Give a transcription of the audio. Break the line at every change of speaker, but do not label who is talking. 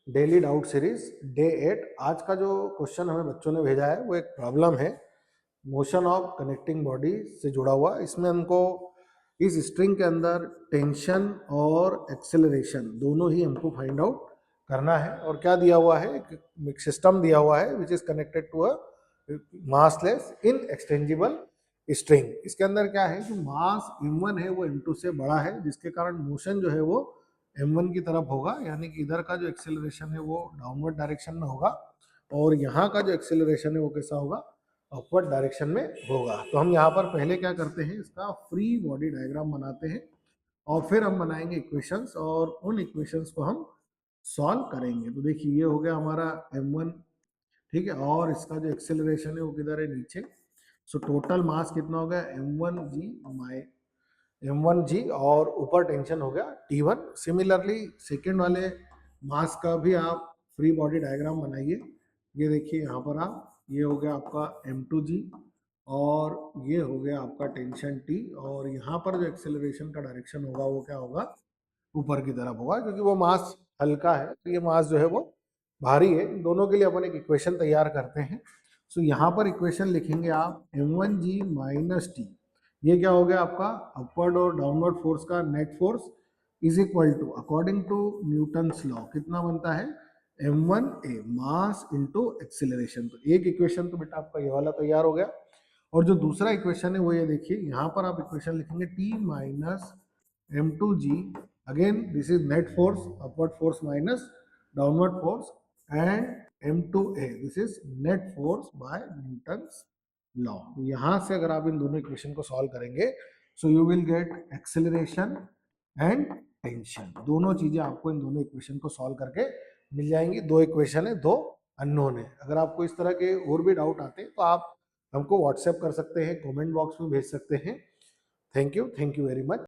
Daily doubt series day 8। आज का जो क्वेश्चन हमें बच्चों ने भेजा है वो एक प्रॉब्लम है मोशन ऑफ कनेक्टिंग बॉडी से जुड़ा हुआ। इसमें हमको इस स्ट्रिंग के अंदर टेंशन और एक्सेलरेशन दोनों ही हमको फाइंड आउट करना है। और क्या दिया हुआ है, एक सिस्टम दिया हुआ है which is connected to a massless inextensible string. इसके अंदर क्या है कि मास m1 है वो m2 से बड़ा है, जिसके कारण मोशन जो है वो m1 की तरफ होगा, यानी कि इधर का जो एक्सेलरेशन है वो डाउनवर्ड डायरेक्शन में होगा और यहाँ का जो एक्सेलरेशन है वो कैसा होगा, अपवर्ड डायरेक्शन में होगा। तो हम यहाँ पर पहले क्या करते हैं, इसका फ्री बॉडी डायग्राम बनाते हैं और फिर हम बनाएंगे इक्वेशंस और उन इक्वेशंस को हम सॉल्व करेंगे। तो देखिए ये हो गया हमारा m1, ठीक है, और इसका जो एक्सेलरेशन है वो किधर है, नीचे। सो टोटल मास कितना हो गया m1g और ऊपर टेंशन हो गया T1। सिमिलरली सेकेंड वाले मास का भी आप फ्री बॉडी डायग्राम बनाइए। ये देखिए यहाँ पर आप, ये हो गया आपका m2g और ये हो गया आपका टेंशन T, और यहाँ पर जो एक्सेलरेशन का डायरेक्शन होगा वो क्या होगा, ऊपर की तरफ होगा, क्योंकि वो मास हल्का है तो ये मास जो है वो भारी है। दोनों के लिए अपन एक इक्वेशन तैयार करते हैं। सो यहाँ पर इक्वेशन लिखेंगे आप m1g माइनस टी, ये क्या हो गया आपका अपवर्ड और डाउनवर्ड फोर्स का net force is equal to according to Newton's law कितना बनता है, m1a मास इनटू एक्सीलरेशन। तो एक इक्वेशन तो बेटा आपका ये वाला तैयार हो गया। और जो दूसरा इक्वेशन है वो ये देखिए, यहाँ पर आप इक्वेशन लिखेंगे t minus m2g, again this is net force, upward force minus downward force, and m2a this is net force by Newton's law. तो यहाँ से अगर आप इन दोनों इक्वेशन को सॉल्व करेंगे so you will get acceleration and tension. दोनों चीजें आपको इन दोनों इक्वेशन को सॉल्व करके मिल जाएंगी। दो इक्वेशन है, दो अननोन है। अगर आपको इस तरह के और भी डाउट आते हैं तो आप हमको व्हाट्सएप कर सकते हैं, कमेंट बॉक्स में भेज सकते हैं। Thank you very much.